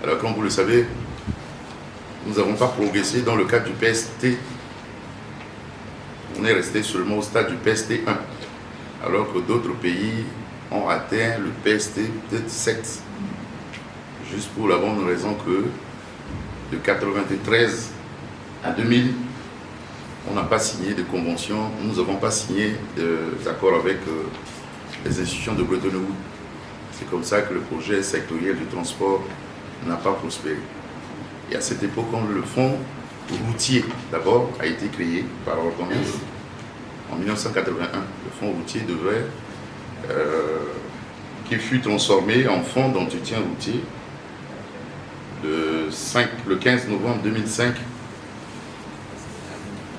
Alors, comme vous le savez, nous n'avons pas progressé dans le cadre du PST. On est resté seulement au stade du PST 1, alors que d'autres pays ont atteint le PST 7. Juste pour la bonne raison que de 1993 à 2000, on n'a pas signé de convention, nous n'avons pas signé d'accords avec les institutions de Bretton Woods. C'est comme ça que le projet sectoriel du transport n'a pas prospéré. Et à cette époque, le fonds routier, d'abord, a été créé par ordonnance en 1981. Le fonds routier qui fut transformé en fonds d'entretien routier le 15 novembre 2005,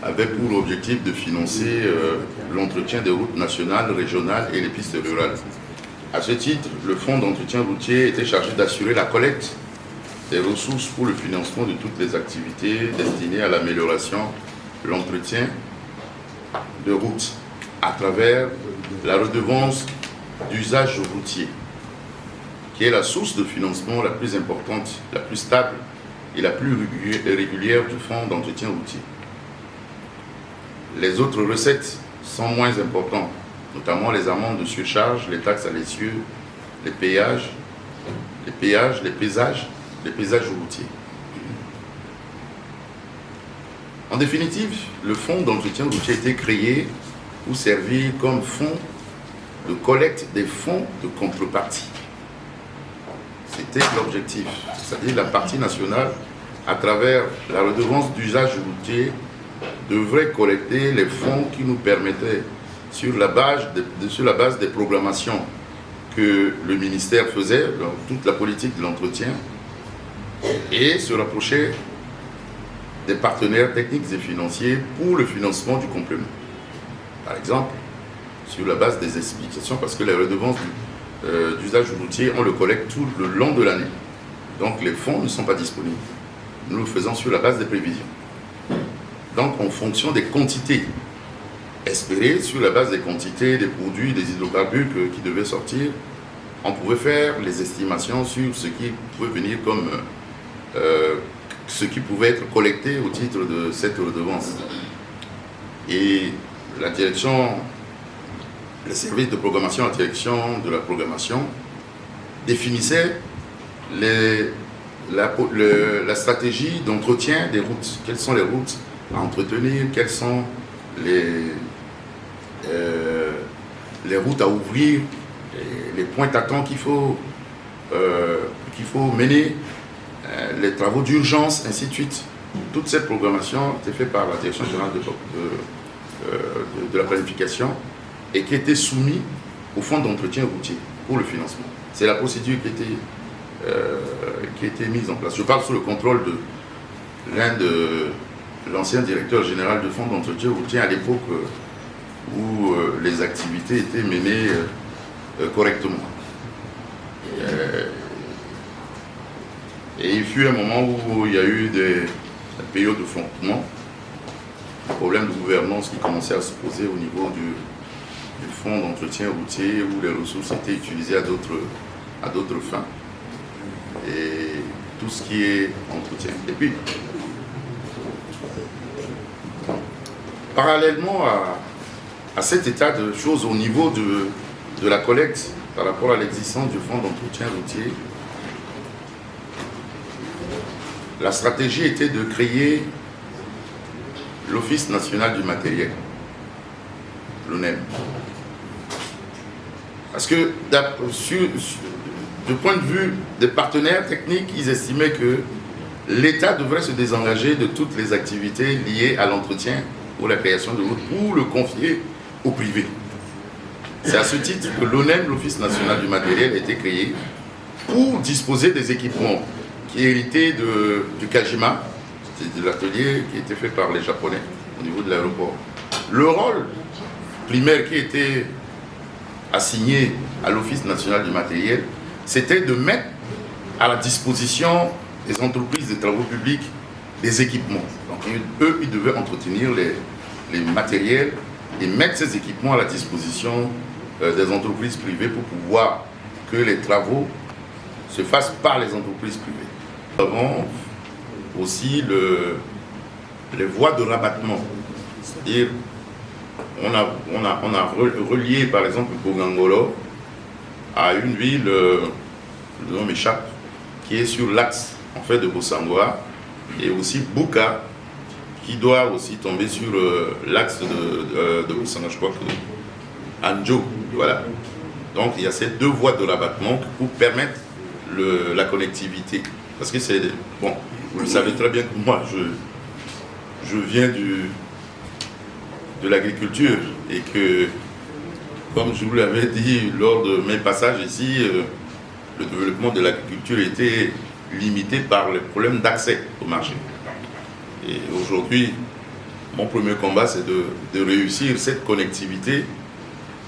avait pour objectif de financer l'entretien des routes nationales, régionales et les pistes rurales. À ce titre, le fonds d'entretien routier était chargé d'assurer la collecte des ressources pour le financement de toutes les activités destinées à l'amélioration de l'entretien de routes à travers la redevance d'usage routier, qui est la source de financement la plus importante, la plus stable et la plus régulière du fonds d'entretien routier. Les autres recettes sont moins importantes, notamment les amendes de surcharge, les taxes à l'essieu, les péages, les pésages routiers. En définitive, le fonds d'entretien routier a été créé pour servir comme fonds de collecte des fonds de contrepartie. C'était l'objectif, c'est-à-dire la partie nationale, à travers la redevance d'usage routier, devrait collecter les fonds qui nous permettaient, sur la base des programmations que le ministère faisait, dans toute la politique de l'entretien, et se rapprocher des partenaires techniques et financiers pour le financement du complément. Par exemple, sur la base des explications, parce que les redevances d'usage routier, on le collecte tout le long de l'année. Donc les fonds ne sont pas disponibles. Nous le faisons sur la base des prévisions. Donc en fonction des quantités espérées, sur la base des quantités des produits, des hydrocarbures qui devaient sortir, on pouvait faire les estimations sur ce qui pouvait venir comme ce qui pouvait être collecté au titre de cette redevance. Et la direction, le service de programmation, la direction de la programmation définissait la stratégie d'entretien des routes. Quelles sont les routes à entretenir, quelles sont les routes à ouvrir, les points d'attente qu'il faut mener, les travaux d'urgence, ainsi de suite. Toute cette programmation était faite par la Direction générale de la planification et qui était soumise au fonds d'entretien routier pour le financement. C'est la procédure qui a été mise en place. Je parle sous le contrôle de l'ancien directeur général du fonds d'entretien routier à l'époque où les activités étaient menées correctement. Et il fut un moment où il y a eu des périodes de flottement, des problèmes de gouvernance qui commençaient à se poser au niveau du fonds d'entretien routier où les ressources étaient utilisées à d'autres fins. Et tout ce qui est entretien. Et puis, parallèlement à cet état de choses au niveau de la collecte par rapport à l'existence du fonds d'entretien routier, la stratégie était de créer l'Office national du matériel, l'ONEM. Parce que du point de vue des partenaires techniques, ils estimaient que l'État devrait se désengager de toutes les activités liées à l'entretien ou la création de routes pour le confier au privé. C'est à ce titre que l'ONEM, l'Office national du matériel, a été créé pour disposer des équipements qui héritaient du Kajima, c'était de l'atelier qui était fait par les Japonais au niveau de l'aéroport. Le rôle primaire qui était assigné à l'Office national du matériel, c'était de mettre à la disposition des entreprises de travaux publics des équipements. Donc eux, ils devaient entretenir les matériels et mettre ces équipements à la disposition des entreprises privées pour pouvoir que les travaux se fassent par les entreprises privées. Nous avons aussi les voies de rabattement. C'est-à-dire, on a relié par exemple Bogangolo à une ville, le nom m'échappe, qui est sur l'axe en fait de Bossangoa, et aussi Buka, qui doit aussi tomber sur l'axe de Bossangoa, je crois que Anjo, voilà. Donc il y a ces deux voies de rabattement pour permettre la connectivité. Parce que c'est, bon, vous le savez très bien que moi, je viens de l'agriculture et que, comme je vous l'avais dit lors de mes passages ici, le développement de l'agriculture était limité par les problèmes d'accès au marché. Et aujourd'hui, mon premier combat, c'est de réussir cette connectivité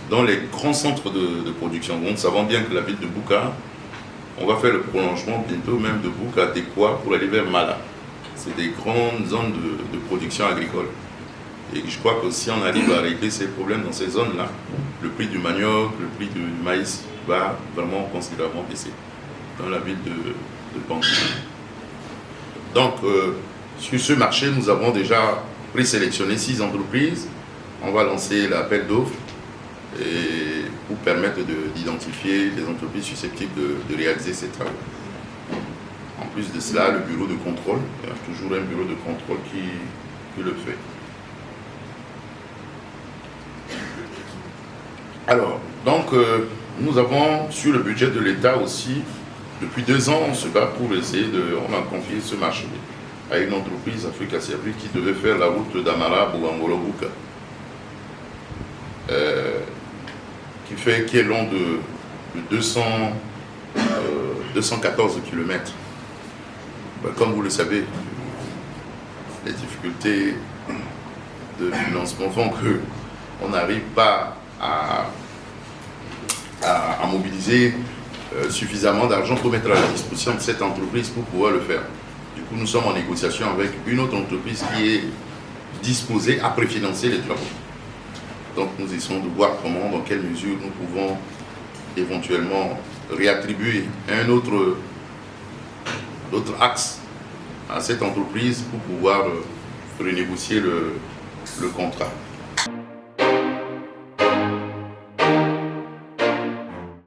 dans les grands centres de production. Nous savons bien que la ville de Buka, on va faire le prolongement bientôt même de Buka Dekwa pour aller vers Mala. C'est des grandes zones de production agricole. Et je crois que si on arrive à régler ces problèmes dans ces zones-là, le prix du manioc, le prix du maïs va vraiment considérablement baisser dans la ville de Bangui. Donc, sur ce marché, nous avons déjà présélectionné 6 entreprises. On va lancer l'appel d'offres pour permettre d'identifier les entreprises susceptibles de réaliser ces travaux. En plus de cela, le bureau de contrôle, il y a toujours un bureau de contrôle qui le fait. Alors, donc, nous avons sur le budget de l'État aussi, depuis 2 ans, on se bat pour essayer on a confié ce marché à une entreprise, Africa Service, qui devait faire la route d'Amara Bogangolo Buka, qui est long de 214 km. Comme vous le savez, les difficultés de financement font qu'on n'arrive pas à mobiliser suffisamment d'argent pour mettre à la disposition de cette entreprise pour pouvoir le faire. Du coup, nous sommes en négociation avec une autre entreprise qui est disposée à préfinancer les travaux. Donc nous essayons de voir comment, dans quelle mesure nous pouvons éventuellement réattribuer un autre axe à cette entreprise pour pouvoir renégocier le contrat.